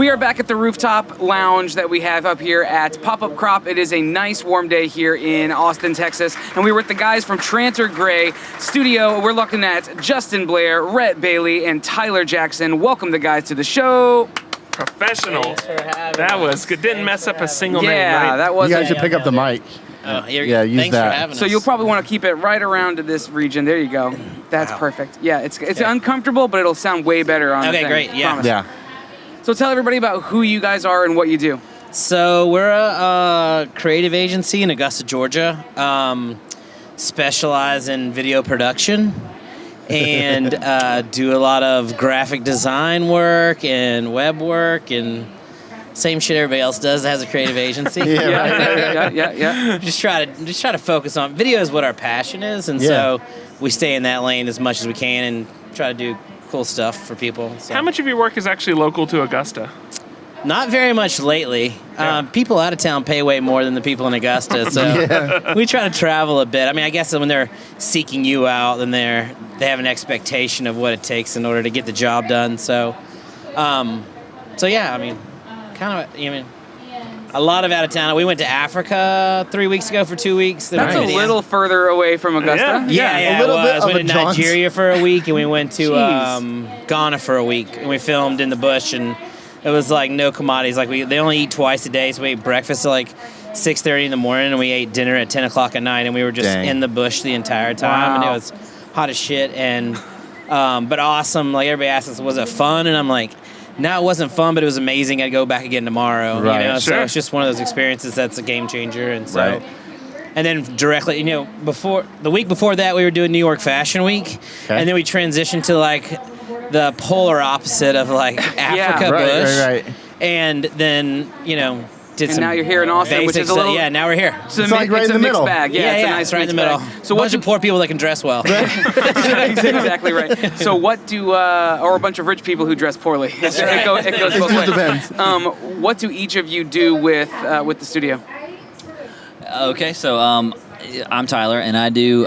We are back at the rooftop lounge that we have up here at Pop-Up Crop. It is a nice warm day here in Austin, Texas, and we were with the guys from Tranter Gray Studio. We're looking at Justin Blair, Rhett Bailey, and Tyler Jackson. Welcome the guys to the show. Professional. That was good. Didn't mess up a single name, Yeah, right? that was. You guys should pick up the mic. Oh, Yeah, use thanks that. for having us. So you'll probably want to keep it right around to this region. There you go. That's perfect. Yeah, it's uncomfortable, but it'll sound way better on the Okay, thing. great, yeah. Promise. Yeah. So tell everybody about who you guys are and what you do. So we're a creative agency in Augusta, Georgia. Specialize in video production and do a lot of graphic design work and web work and same shit everybody else does that has a creative agency. Yeah. Just try to focus on video is what our passion is, and so we stay in that lane as much as we can and try to do cool stuff for people. So. How much of your work is actually local to Augusta? Not very much lately. People out of town pay way more than the people in Augusta, so we try to travel a bit. I mean, I guess when they're seeking you out, then they have an expectation of what it takes in order to get the job done. So, yeah, I mean, a lot of out of town. We went to Africa 3 weeks ago for 2 weeks. That's a little further away from Augusta. Yeah, a little it bit was. of We went a to jaunt. Nigeria for a week, and we went to Ghana for a week, and we filmed in the bush, and it was like no commodities. Like they only eat twice a day, so we ate breakfast at like 6:30 in the morning, and we ate dinner at 10 o'clock at night, and we were just in the bush the entire time, and it was hot as shit, and but awesome. Like everybody asks us, was it fun? And I'm like, no, it wasn't fun, but it was amazing. I'd go back again tomorrow. Right. You know, Sure. so it's just one of those experiences that's a game changer, and so. Right. And then directly, the week before that, we were doing New York Fashion Week, and then we transitioned to like the polar opposite of like Africa bush, Right. and then did And some. now you're here in Austin, which is a little. now we're here. So It's like right it's in a the mixed middle. bag. Yeah, it's a nice right in the mixed middle. bag. So a bunch of poor people that can dress well. exactly right. So what do, or a bunch of rich people who dress poorly? It goes both ways. Depends. What do each of you do with the studio? Okay, so I'm Tyler, and I do.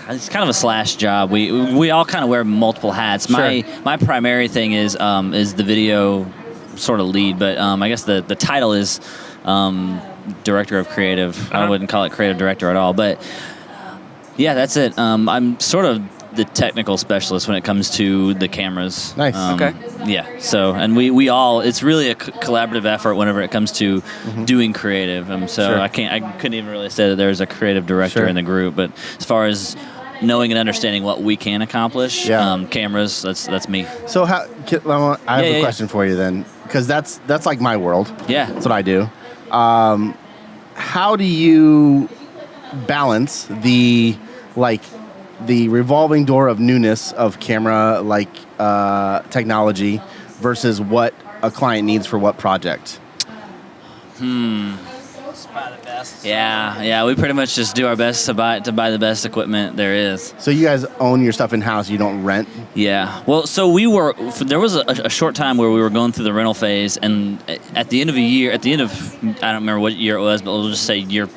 It's kind of a slash job. We all kind of wear multiple hats. My primary thing is the video sort of lead, but I guess the title is director of creative. I wouldn't call it creative director at all, but yeah, that's it. I'm sort of the technical specialist when it comes to the cameras. Nice. Okay. Yeah. So, and we all, it's really a collaborative effort whenever it comes to doing creative. So I couldn't even really say that there's a creative director in the group, but as far as knowing and understanding what we can accomplish, cameras, that's me. So I have a question for you then, because that's like my world. Yeah. That's what I do. How do you balance the revolving door of newness of camera technology versus what a client needs for what project? Buy the best. Yeah. We pretty much just do our best to buy the best equipment there is. So you guys own your stuff in house. You don't rent. Yeah. Well, so there was a short time where we were going through the rental phase, and at the end of a year, I don't remember what year it was, but we'll just say year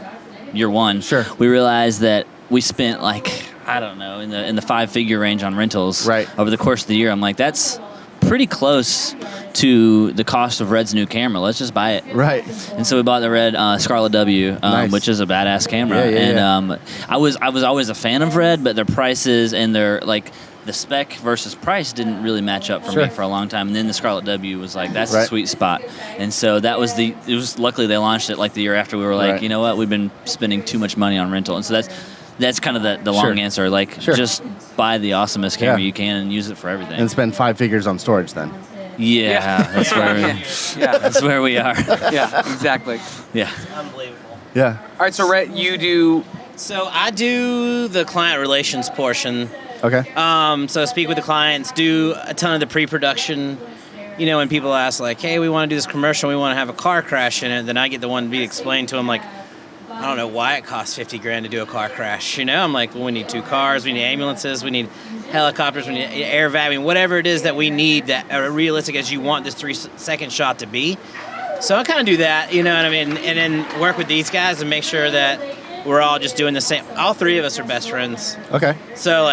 one. Sure. We realized that we spent I don't know, in the 5-figure range on rentals over the course of the year. I'm like, that's pretty close to the cost of Red's new camera. Let's just buy it. Right. And so we bought the Red Scarlet W, Nice. which is a badass camera. I was always a fan of Red, but their prices and their the spec versus price didn't really match up for me for a long time. And then the Scarlet W was that's the sweet spot. And so luckily they launched it the year after. We were you know what, we've been spending too much money on rental. And so that's kind of the long answer. Just buy the awesomest camera you can and use it for everything. And spend 5 figures on storage then. Yeah. That's where that's where we are. Yeah, exactly. Yeah. Unbelievable. Yeah. All right, so Rhett, you do. So I do the client relations portion. Okay. So speak with the clients, do a ton of the pre-production. When people ask hey, we want to do this commercial, we want to have a car crash in it, then I get the one to be explained to them I don't know why it costs $50,000 to do a car crash. I'm like, well, we need 2 cars, we need ambulances, we need helicopters, we need air vac, whatever it is that we need that are realistic as you want this 3-second shot to be. So I kind of do that, you know what I mean, and then work with these guys and make sure that we're all just doing the same. All 3 of us are best friends. Okay. So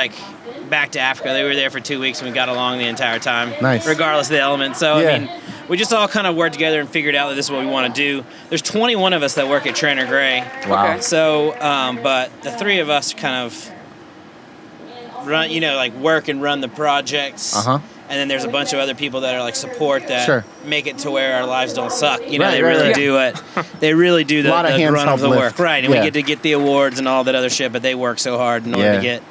back to Africa. They were there for 2 weeks, and we got along the entire time, Nice. regardless of the element. So, Yeah. I mean, we just all kind of worked together and figured out that this is what we want to do. There's 21 of us that work at Tranter Gray. Wow. Okay. So, but the 3 of us kind of run, like work and run the projects. Uh-huh. And then there's a bunch of other people that are like support that Sure. make it to where our lives don't suck. They Right, really right. do it. They really do the A lot of hands run of the help work. lift. Right. And Yeah. we get the awards and all that other shit, but they work so hard in order Yeah. to get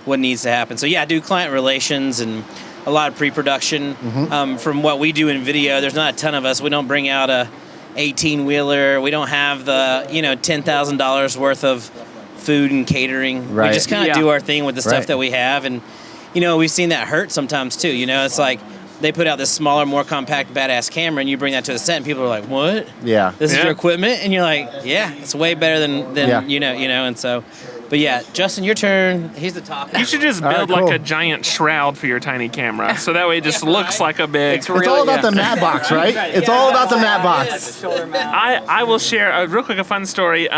what needs to happen. So yeah, I do client relations and a lot of pre-production. Mm-hmm. From what we do in video, there's not a ton of us. We don't bring out a 18-wheeler. We don't have the, $10,000 worth of food and catering. Right. We just kind of Yeah. do our thing with the stuff Right. that we have. And, we've seen that hurt sometimes too. It's like they put out this smaller, more compact, badass camera, and you bring that to the set, and people are like, what? Yeah. This is Yeah. your equipment? And you're like, yeah, it's way better than Yeah. and so, but yeah, Justin, your turn. He's the top. You should just All right, build like cool. a giant shroud for your tiny camera, so that way it just looks like a big. It's It's all about the mat box, right? It's all about the mat box. I will share real quick a fun story.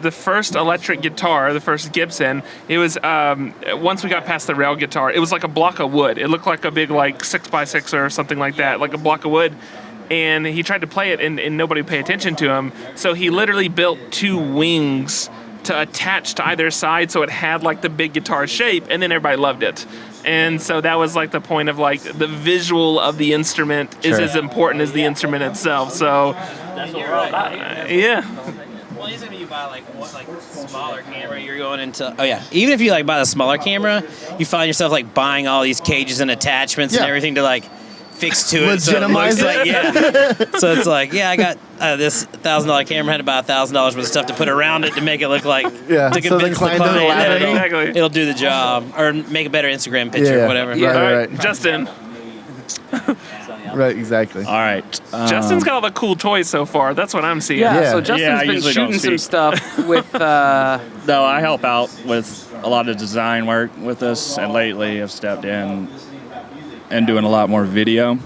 The first electric guitar, the first Gibson, it was once we got past the rail guitar, it was like a block of wood. It looked like a big 6x6 or something like that, like a block of wood. And he tried to play it, and nobody paid attention to him. So he literally built 2 wings to attach to either side, so it had like the big guitar shape, and then everybody loved it. And so that was like the point of the visual of the instrument is Sure. as important as the instrument itself. So That's what we're all about. yeah. Well, even if you buy smaller camera, you're going into even if you buy the smaller camera, you find yourself buying all these cages and attachments and Yeah. everything to fix to it. So it Legitimize looks so it's I got this $1,000 camera, had to buy $1,000 worth of stuff to put around it to make it look like Yeah, to so the convince client doesn't that laugh at you. Exactly. it'll do the job or make a better Instagram picture Yeah. or whatever. Yeah. All right, right. Justin. Right, exactly. All right. Justin's got all the cool toys so far. That's what I'm seeing. Yeah, Yeah. so Justin's Yeah, I been usually don't shooting some speak. stuff with. No, I help out with a lot of design work with this, and lately I've stepped in and doing a lot more video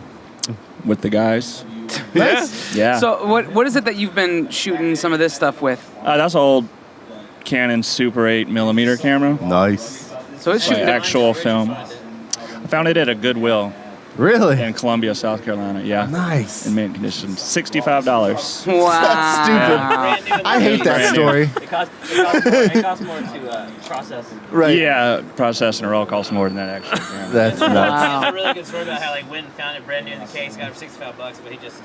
with the guys. Nice. Yeah. So what is it that you've been shooting some of this stuff with? That's an old Canon Super 8mm camera. Nice. So it's Like shooting. actual film. I found it at a Goodwill Really? in Columbia, South Carolina. Yeah. Nice. In mint condition. $65. Wow. That's stupid. I hate that Brand new. story. It costs more to process. Right. Yeah, processing a roll costs more than that actually. Yeah. That's nuts. Wow. There's a really good story about how Wynn found it brand new in the case, got it for $65, but he just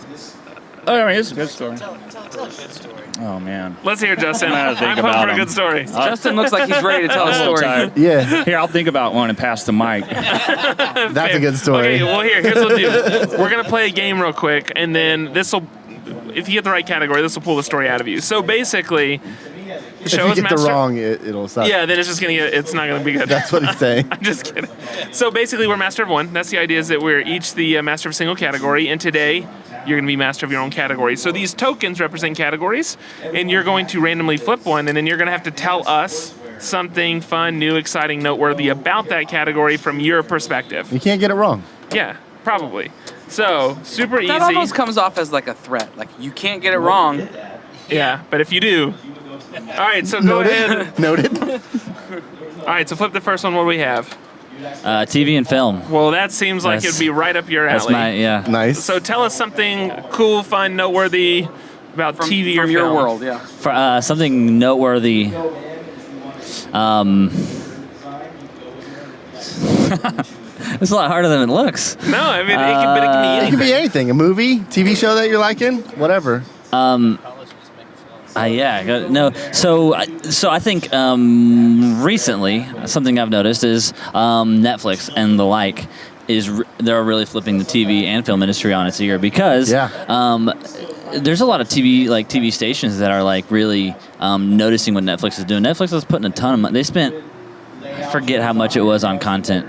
Oh, I mean, it's a good story. tell a good story. Oh man. Let's hear Justin. I'm I'm gonna think pumped about for a him. good story. Justin looks like he's ready to tell a I'm a little story. tired. Yeah, Here, I'll think about one and pass the mic. that's a good story. Okay, well here's what we'll do. We're gonna play a game real quick, and then if you get the right category, this will pull the story out of you. So basically, the If show you is get the master. wrong, it'll suck. Yeah, then it's not gonna be good. That's what he's saying. I'm just kidding. So basically, we're master of one. That's the idea, is that we're each the master of a single category, and today you're going to be master of your own category. So these tokens represent categories, and you're going to randomly flip one, and then you're going to have to tell us something fun, new, exciting, noteworthy about that category from your perspective. You can't get it wrong. Yeah, probably. So super easy. That almost comes off as like a threat. Like you can't get it wrong. Yeah, but if you do. All right, so go ahead. Noted. All right, so flip the first one. What do we have? TV and film. Well, that seems like That's- it'd be right up your alley. That's my yeah. Nice. So tell us something cool, fun, noteworthy about TV or from your film. world, yeah. For something noteworthy. It's a lot harder than it looks. No, I mean, but it can be It anything. could be anything. A movie, TV show that you're liking, whatever. Yeah, no. So I think recently something I've noticed is Netflix and the like they're really flipping the TV and film industry on its ear because there's a lot of TV stations that are like really noticing what Netflix is doing. Netflix is putting a ton of money. They spent, I forget how much it was on content.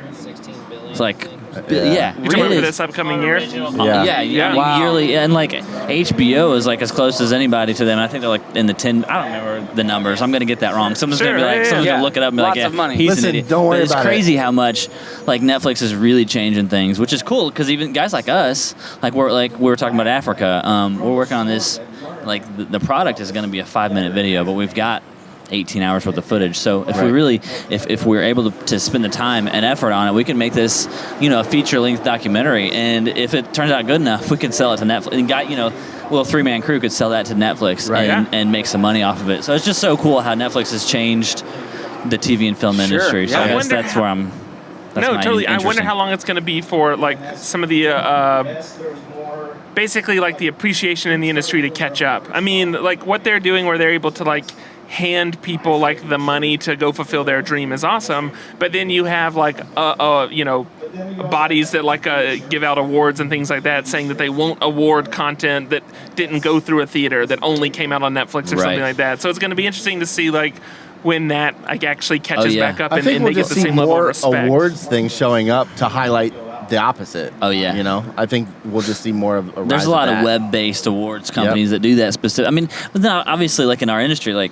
It's like, yeah. You talking about it for is. this upcoming year? Yeah. Yeah. Wow. Yearly, and like HBO is like as close as anybody to them. I think they're like in the 10. I don't remember the numbers. I'm gonna get that wrong. Someone's Sure, gonna be like, yeah, someone's yeah. gonna look it up and be Lots like, of money. he's Listen, an idiot. don't worry but it's about it. crazy how much like Netflix is really changing things, which is cool because even guys like us, like we're talking about Africa. We're working on this. Like the product is gonna be a 5-minute video, but we've got 18 hours worth of footage. So if we really, if we're able to spend the time and effort on it, we can make this, a feature-length documentary. And if it turns out good enough, we could sell it to Netflix. And a 3-man crew could sell that to Netflix and make some money off of it. So it's just so cool how Netflix has changed the TV and film industry. So I guess that's where I'm. That's totally. I wonder how long it's going to be for like some of the basically like the appreciation in the industry to catch up. I mean, like what they're doing where they're able to like hand people like the money to go fulfill their dream is awesome. But then you have like bodies that like give out awards and things like that, saying that they won't award content that didn't go through a theater, that only came out on Netflix or something like that. So it's going to be interesting to see like when that like actually catches back up and they get the same level of respect. Awards things showing up to highlight the opposite. Oh yeah. I think we'll just see more of a rise. There's a lot of web-based awards companies that do that specific. I mean, but then obviously like in our industry, like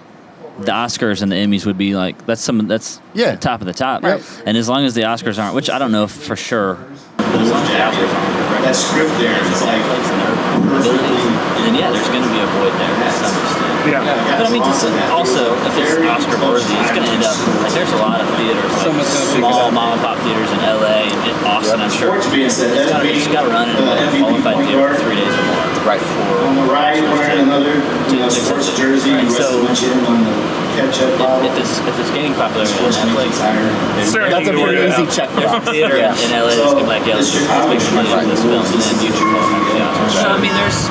the Oscars and the Emmys would be like that's the top of the top. Right. And as long as the Oscars aren't, which I don't know for sure. But as long as the Oscars aren't, that script there is like and then there's going to be a void there to some extent. Yeah. But I mean, just also, if it's Oscar worthy, it's going to end up like there's a lot of theaters, like small mom and pop theaters in LA and in Austin, I'm sure. It's got to run in a qualified theater for 3 days or more. Right. On the right, wearing another sports jersey. So if it's gaining popularity on Netflix, That's a pretty easy check. there's a theater in LA that's going to be like, let's make some money from this film, and then you should qualify for the Oscars. So I mean, there's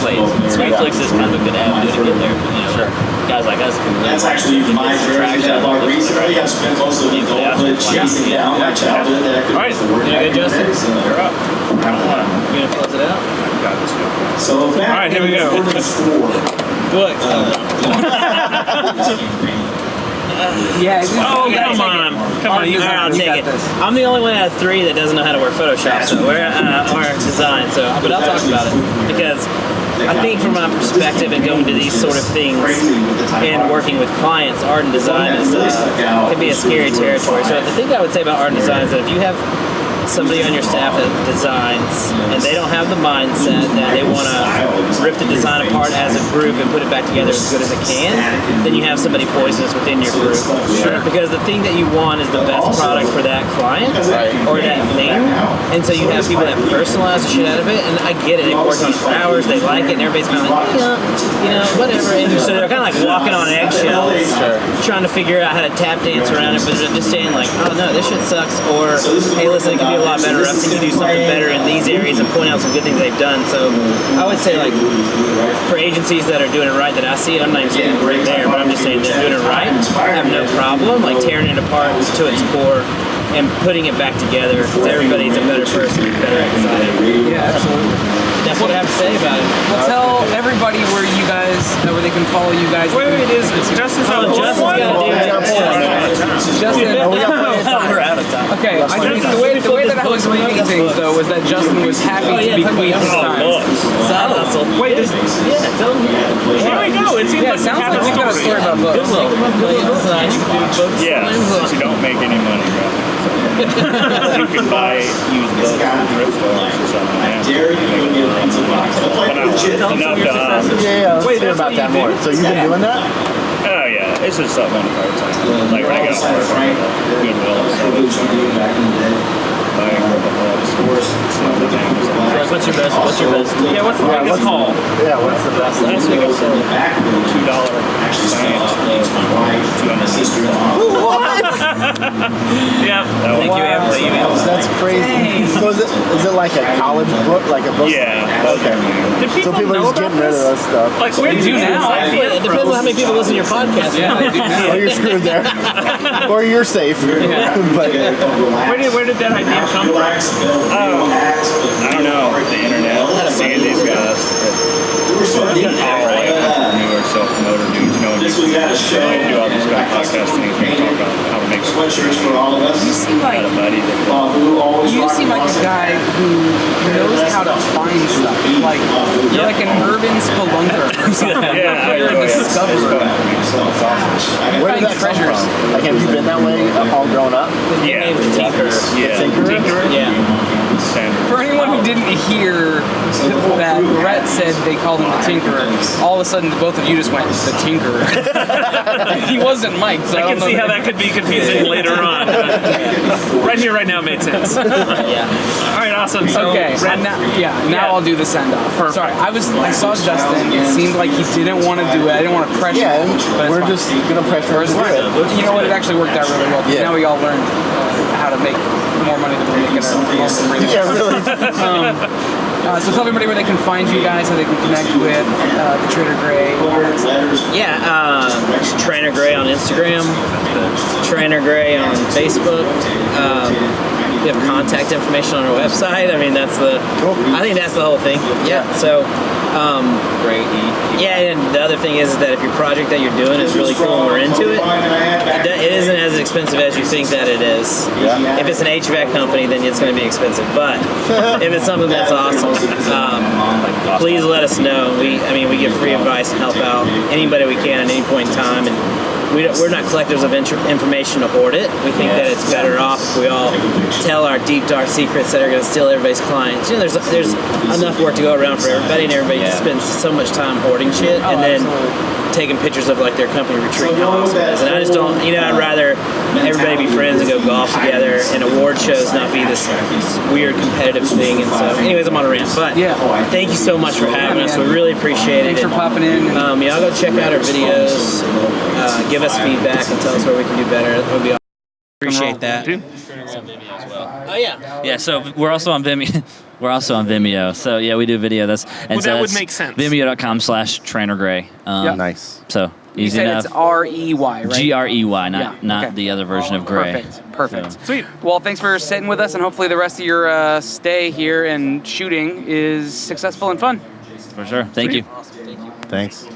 ways. Netflix is kind of a good avenue to get there, but guys like us can. That's actually my jersey that I bought recently. I spent most of the adulthood chasing down my childhood. All right, Justin, you're up. You gonna close it out? So all right, here we go. Look. Come on, you I'll take it. I'm the only one out of 3 that doesn't know how to work Photoshop, so or design. But I'll talk about it because I think from my perspective and going to these sort of things and working with clients, art and design can be a scary territory. So the thing I would say about art and design is that if you have somebody on your staff that designs and they don't have the mindset that they want to rip the design apart as a group and put it back together as good as it can, then you have somebody poisonous within your group. Because the thing that you want is the best product for that client or that thing, and so you have people that personalize the shit out of it. And I get it, they've worked on it for hours, they like it, and everybody's kind of like, whatever. And so they're kind of like walking on eggshells, trying to figure out how to tap dance around it, but they're just saying like, oh no, this shit sucks, or hey, listen, it can be a lot better. I think you do something better in these areas and point out some good things they've done. So I would say like for agencies that are doing it right that I see, I'm not even saying right there, but I'm just saying they're doing it right. I have no problem like tearing it apart to its core and putting it back together because everybody's a better person, better excited. Yeah, absolutely. That's what I have to say about it. Well, tell everybody where they can follow you guys. Wait, Justin's on Justin's got to do it. Justin, We're out of time. okay. The way that I was reading things though was that Justin was happy to bequeath his time. Side hustle. Wait, here we go. It seems Yeah, like it sounds like we've got a story about books. Yeah, since you don't make any money, you can buy used books from thrift stores or something. Let's hear about that more. So you've been doing that? Oh yeah, it's just something on the part time. Like when I get off work, Goodwill and stuff. Buying stores. What's your best? Yeah, what's the biggest haul? Yeah, what's the best? Last week I sold $2 Yeah. Thank you, Emily. That's crazy. So is it like a college book, like a book? Yeah. Okay. So people are just getting rid of that stuff. Like where do you now? It depends on how many people listen to your podcast. Yeah, they do now. Or you're screwed there. Or you're safe. But Where did that idea come from? I don't know. The internet. Seeing these guys. All like entrepreneur, self-promoter dudes, and do all this kind of podcasting and talk about how to make sweatshirts for all of us. You seem like a buddy that a guy who knows how to find stuff. Like you're like an urban spelunker or something. You're a discoverer. where did that come from? Like, have you been that way all grown up? Yeah. Tinker. Yeah. Tinker? Yeah. For anyone who didn't hear that Brett said they called him the Tinkerer, all of a sudden both of you just went, the Tinkerer. He wasn't Mike, so I can see how that could be confusing later on. Right here, right now, made sense. Yeah. All right, awesome. So, Okay, now I'll do the send off. Perfect. Sorry, I saw Justin. It seemed like he didn't want to do it. I didn't want to pressure him. But we're it's fine. just gonna pressure him to do it. You know what? It actually worked out really well. Yeah. Now we all learned how to make more money than we're making at home. Yeah, really. So tell everybody where they can find you guys, how they can connect with the Trader Gray. Yeah, Trainer Gray on Instagram, Trainer Gray on Facebook. We have contact information on our website. I mean, I think that's the whole thing. Yeah. So, Great. yeah, and the other thing is that if your project that you're doing is really cool and we're into it, it isn't as expensive as you think that it is. Yeah. If it's an HVAC company, then it's going to be expensive. But if it's something that's awesome, please let us know. We give free advice and help out anybody we can at any point in time. And we're not collectors of information to hoard it. We think that it's better off if we all tell our deep, dark secrets that are going to steal everybody's clients. You know, there's enough work to go around for everybody, and everybody just spends so much time hoarding shit and then taking pictures of like their company retreat and all this. And I just don't, I'd rather everybody be friends and go golf together, and award shows not be this weird competitive thing. And so, anyways, I'm on a rant. But thank you so much for having us. We really appreciate it. Thanks for popping in. Y'all go check out our videos. Give us feedback and tell us where we can do better. It would be awesome. Appreciate that. Oh yeah. Yeah, so we're also on Vimeo. We're also on Vimeo. So yeah, we do video. That would make sense. Vimeo.com/TrainerGray. Nice. So You easy said enough. it's REY, right? GREY, not okay. the other version of Gray. Perfect. So. Sweet. Well, thanks for sitting with us, and hopefully the rest of your stay here and shooting is successful and fun. For sure. Thank you. Thanks.